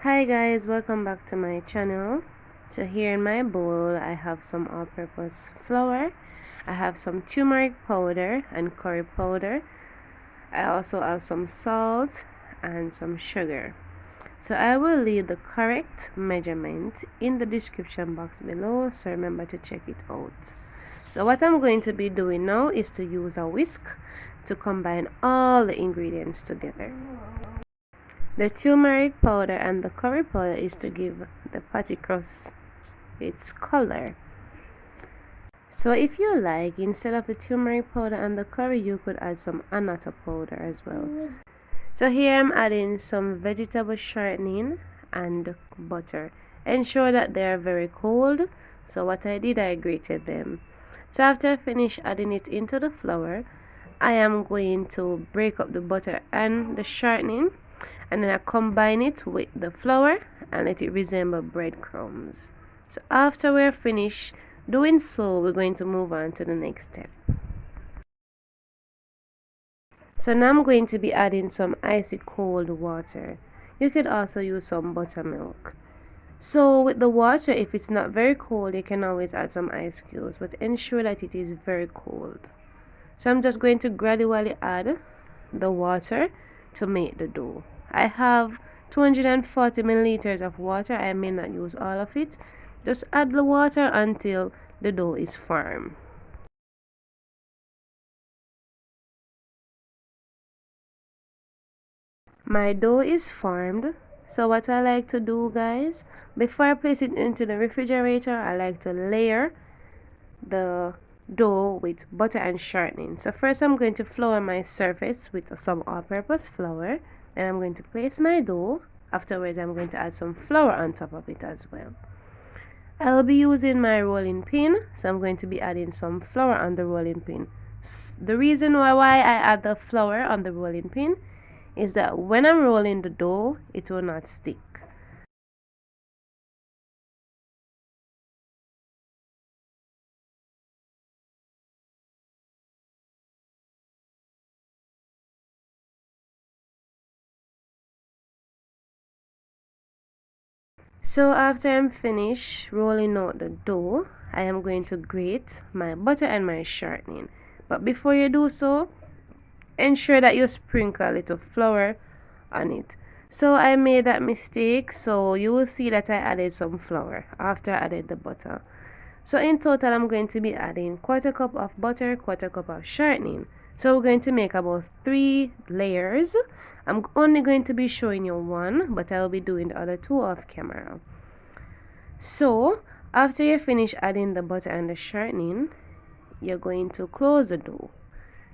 Hi guys, welcome back to my channel. So here in my bowl I have some all-purpose flour, I have some turmeric powder and curry powder, I also have some salt and some sugar. So I will leave the correct measurement in the description box below, so remember to check it out. So what I'm going to be doing now is to use a whisk to combine all the ingredients together. The turmeric powder and the curry powder is to give the patty crust its color. So if you like, instead of the turmeric powder and the curry, you could add some annatto powder as well. So here I'm adding some vegetable shortening and butter. Ensure that they are very cold. So what I did, I grated them. So after I finish adding it into the flour, I am going to break up the butter and the shortening, and then I combine it with the flour and let it resemble breadcrumbs. So after we're finished doing so, we're going to move on to the next step. So now I'm going to be adding some icy cold water. You could also use some buttermilk. So with the water, if it's not very cold, you can always add some ice cubes, but ensure that it is very cold. So I'm just going to gradually add the water to make the dough. I have 240 milliliters of water. I may not use all of it. Just add the water until the dough is firm. My dough is formed. So what I like to do, guys, before I place it into the refrigerator, I like to layer the dough with butter and shortening. So first I'm going to flour my surface with some all-purpose flour. Then I'm going to place my dough. Afterwards I'm going to add some flour on top of it as well. I'll be using my rolling pin, so I'm going to be adding some flour on the rolling pin. The reason why I add the flour on the rolling pin is that when I'm rolling the dough, it will not stick. So after I'm finished rolling out the dough, I am going to grate my butter and my shortening. But before you do so, ensure that you sprinkle a little flour on it. So I made that mistake, so you will see that I added some flour after I added the butter. So in total I'm going to be adding quarter cup of butter, quarter cup of shortening. So we're going to make about 3 layers. I'm only going to be showing you one, but I'll be doing the other 2 off camera. So after you finish adding the butter and the shortening, you're going to close the dough.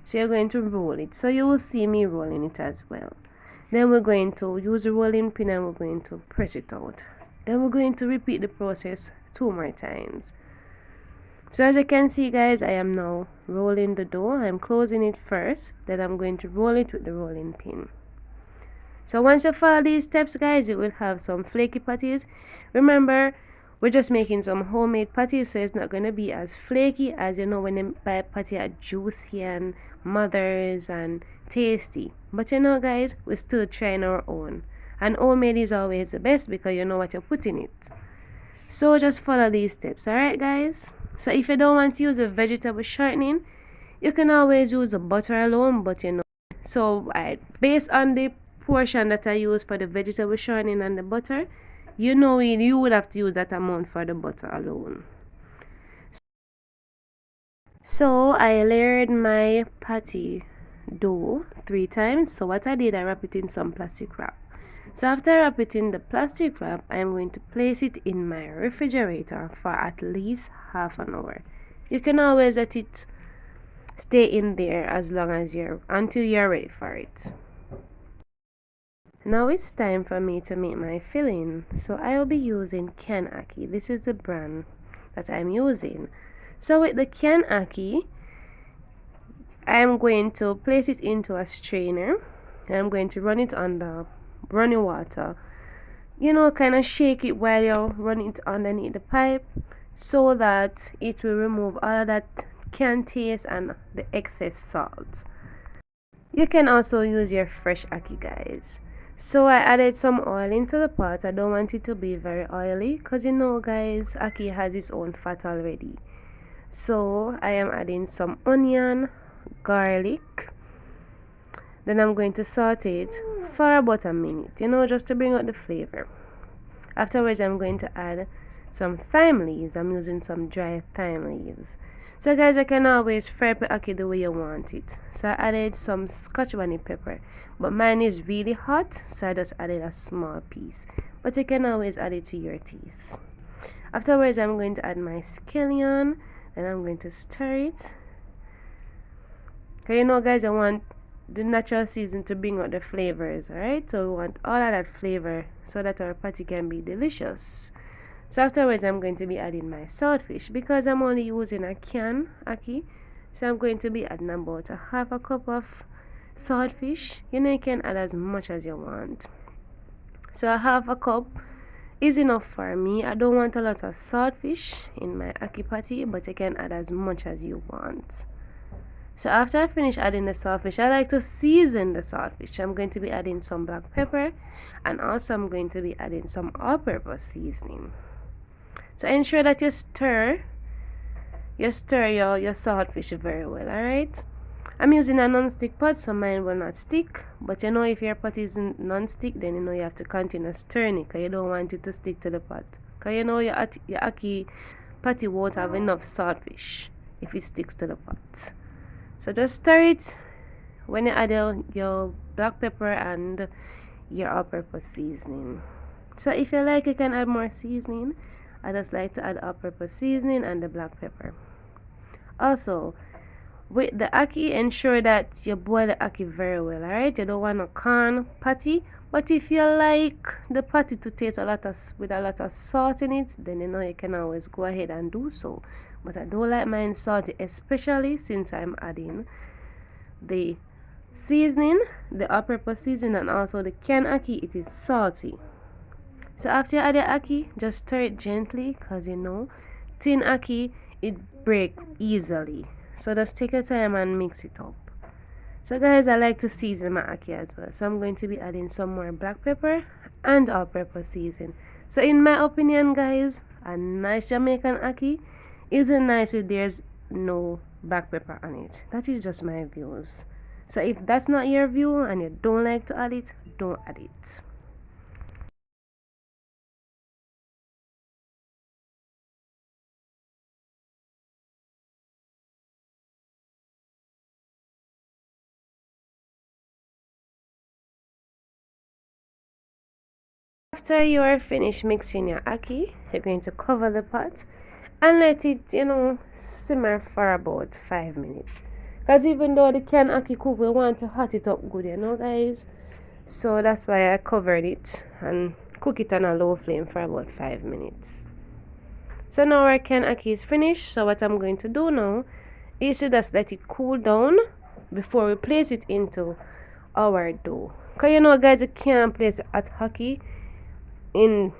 So you're going to roll it. So you will see me rolling it as well. Then we're going to use the rolling pin and we're going to press it out. Then we're going to repeat the process 2 more times. So as you can see, guys, I am now rolling the dough. I'm closing it first, then I'm going to roll it with the rolling pin. So once you follow these steps, guys, you will have some flaky patties. Remember, we're just making some homemade patties, so it's not going to be as flaky as, you know, when you buy patty are juicy and mothers and tasty. But you know, guys, we're still trying our own. And homemade is always the best because you know what you put in it. So just follow these steps, alright, guys? So if you don't want to use a vegetable shortening, you can always use the butter alone, but you know. So based on the portion that I use for the vegetable shortening and the butter, you know you would have to use that amount for the butter alone. So I layered my patty dough 3 times. So what I did, I wrap it in some plastic wrap. So after I wrap it in the plastic wrap, I'm going to place it in my refrigerator for at least half an hour. You can always let it stay in there as long as until you're ready for it. Now it's time for me to make my filling. So I'll be using canned Ackee. This is the brand that I'm using. So with the canned Ackee, I'm going to place it into a strainer and I'm going to run it on the running water. You know, kind of shake it while you're running it underneath the pipe so that it will remove all of that canned taste and the excess salt. You can also use your fresh Ackee, guys. So I added some oil into the pot. I don't want it to be very oily because you know guys, ackee has its own fat already. So I am adding some onion, garlic. Then I'm going to saute it for about a minute, you know, just to bring out the flavor. Afterwards, I'm going to add some thyme leaves. I'm using some dry thyme leaves. So guys, I can always fry the ackee the way you want it. So I added some scotch bonnet pepper, but mine is really hot, so I just added a small piece. But you can always add it to your taste. Afterwards, I'm going to add my scallion, and I'm going to stir it. Okay, you know guys, I want the natural season to bring out the flavors, alright? So we want all of that flavor so that our patty can be delicious. So afterwards, I'm going to be adding my saltfish because I'm only using a can ackee. So I'm going to be adding about a half a cup of saltfish. You know, you can add as much as you want. So a half a cup is enough for me. I don't want a lot of saltfish in my ackee patty, but you can add as much as you want. So after I finish adding the saltfish, I like to season the saltfish. I'm going to be adding some black pepper, and also I'm going to be adding some all-purpose seasoning. So ensure that you stir your saltfish very well, alright? I'm using a non-stick pot, so mine will not stick. But you know, if your pot isn't non-stick, then you know you have to continue stirring it because you don't want it to stick to the pot. Because you know your ackee patty won't have enough saltfish if it sticks to the pot. So just stir it when you add your black pepper and your all-purpose seasoning. So if you like, you can add more seasoning. I just like to add all-purpose seasoning and the black pepper. Also, with the ackee, ensure that you boil the ackee very well, alright? You don't want a corn patty, but if you like the patty to taste with a lot of salt in it, then you know you can always go ahead and do so. But I don't like mine salty, especially since I'm adding the seasoning, the all-purpose seasoning, and also the canned ackee. It is salty. So after you add your ackee, just stir it gently because you know tin ackee, it breaks easily. So just take your time and mix it up. So guys, I like to season my ackee as well. So I'm going to be adding some more black pepper and all-purpose seasoning. So in my opinion guys, a nice Jamaican ackee isn't nice if there's no black pepper on it. That is just my views. So if that's not your view and you don't like to add it, don't add it. After you are finished mixing your ackee, you're going to cover the pot and let it, you know, simmer for about 5 minutes. Because even though the canned ackee cook, we want to hot it up good, you know, guys. So that's why I covered it and cook it on a low flame for about 5 minutes. So now our canned ackee is finished. So what I'm going to do now is to just let it cool down before we place it into our dough. Because you know, guys, you can't place hot ackee on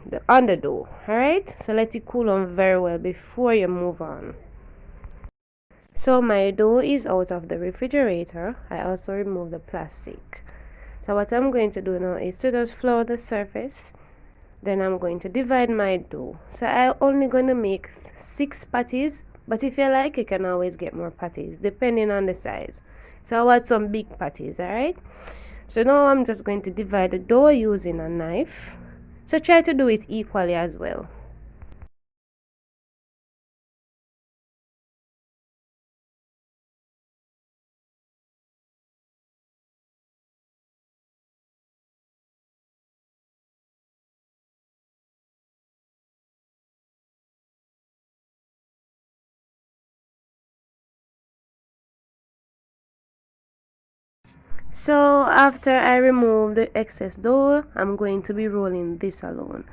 the dough. Alright, so let it cool down very well before you move on. So my dough is out of the refrigerator. I also removed the plastic. So what I'm going to do now is to just flour the surface. Then I'm going to divide my dough. So I'm only going to make 6 patties, but if you like, you can always get more patties depending on the size. So I want some big patties, alright? So now I'm just going to divide the dough using a knife. So try to do it equally as well. So after I remove the excess dough, I'm going to be rolling this alone.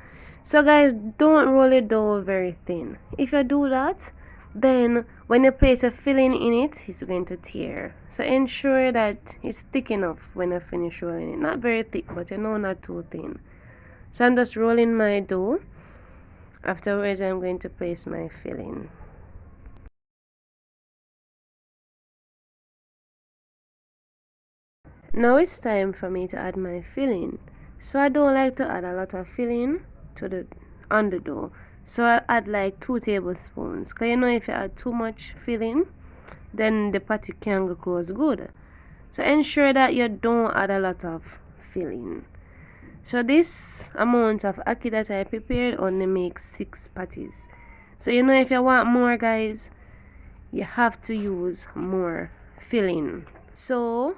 So guys, don't roll it dough very thin. If you do that, then when you place a filling in it, it's going to tear. So ensure that it's thick enough when I finish rolling it. Not very thick, but you know, not too thin. So I'm just rolling my dough. Afterwards, I'm going to place my filling. Now it's time for me to add my filling. So I don't like to add a lot of filling to the on the dough. So I'll add like 2 tablespoons. Cause you know if you add too much filling, then the patty can't go close good. So ensure that you don't add a lot of filling. So this amount of ackee that I prepared only makes 6 patties. So you know if you want more, guys, you have to use more filling. So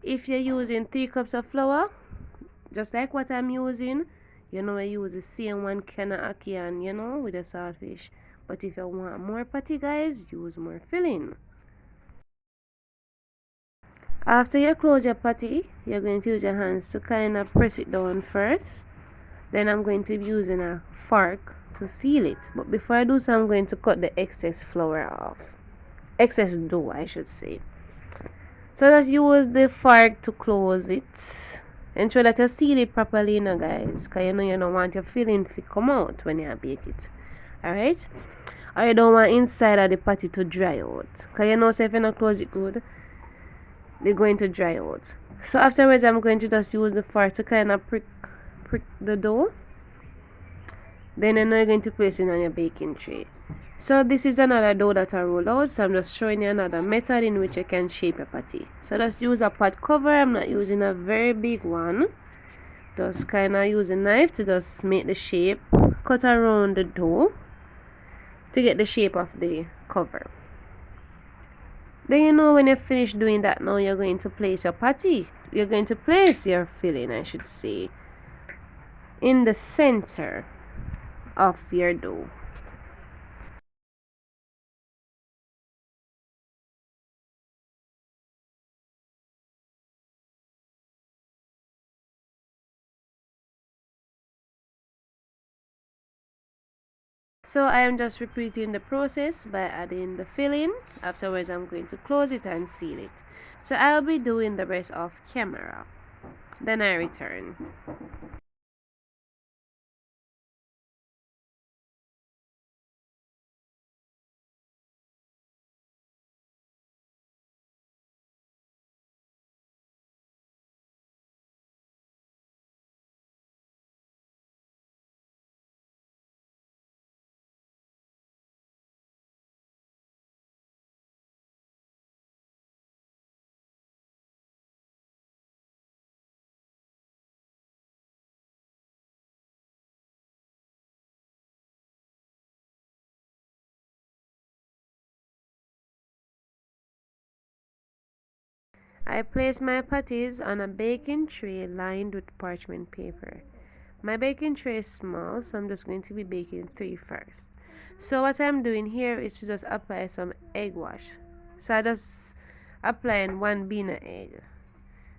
if you're using 3 cups of flour, just like what I'm using, you know I use the same one can of ackee and with the saltfish. But if you want more patty, guys, use more filling. After you close your patty, you're going to use your hands to kind of press it down first. Then I'm going to be using a fork to seal it. But before I do so, I'm going to cut the excess flour off. Excess dough, I should say. So just use the fork to close it. Ensure that you seal it properly, guys. Because you don't want your filling to come out when you bake it. Alright? Or you don't want inside of the patty to dry out. Because so if you don't close it good, they're going to dry out. So afterwards, I'm going to just use the fork to kind of prick the dough. Then you're going to place it on your baking tray. So this is another dough that I rolled out. So I'm just showing you another method in which you can shape a patty. So just use a pot cover. I'm not using a very big one. Just kind of use a knife to just make the shape. Cut around the dough to get the shape of the cover. Then when you finish doing that, now you're going to place your patty. You're going to place your filling, I should say, in the center of your dough. So I am just repeating the process by adding the filling. Afterwards, I'm going to close it and seal it. So I'll be doing the rest off camera. Then I return. I place my patties on a baking tray lined with parchment paper. My baking tray is small, so I'm just going to be baking 3 first. So what I'm doing here is to just apply some egg wash. So I just applying 1 bean of egg.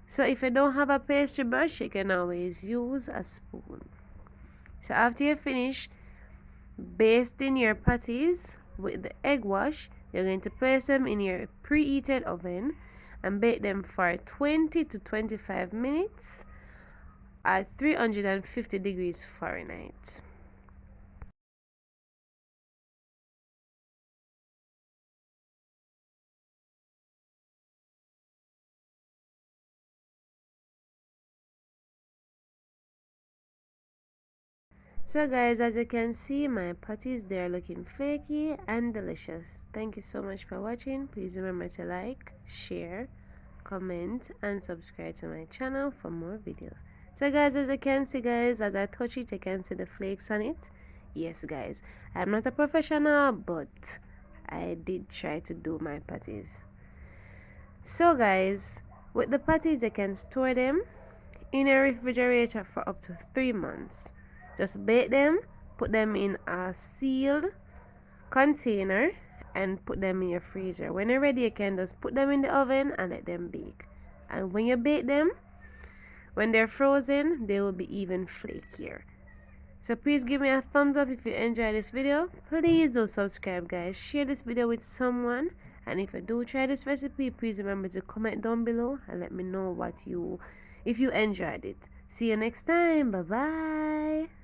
So if you don't have a pastry brush, you can always use a spoon. So after you finish basting your patties with the egg wash, you're going to place them in your preheated oven and bake them for 20 to 25 minutes at 350 degrees Fahrenheit. So guys, as you can see, my patties, they are looking flaky and delicious. Thank you so much for watching. Please remember to like, share, comment and subscribe to my channel for more videos. So guys, as you can see, guys, as I touch it, you can see the flakes on it. Yes guys, I'm not a professional, but I did try to do my patties. So guys, with the patties, you can store them in a refrigerator for up to 3 months. Just bake them, put them in a sealed container and put them in your freezer. When they're ready, you can just put them in the oven and let them bake. And when you bake them, when they're frozen, they will be even flakier. So please give me a thumbs up if you enjoyed this video. Please do subscribe, guys. Share this video with someone. And if you do try this recipe, please remember to comment down below and let me know if you enjoyed it. See you next time. Bye bye.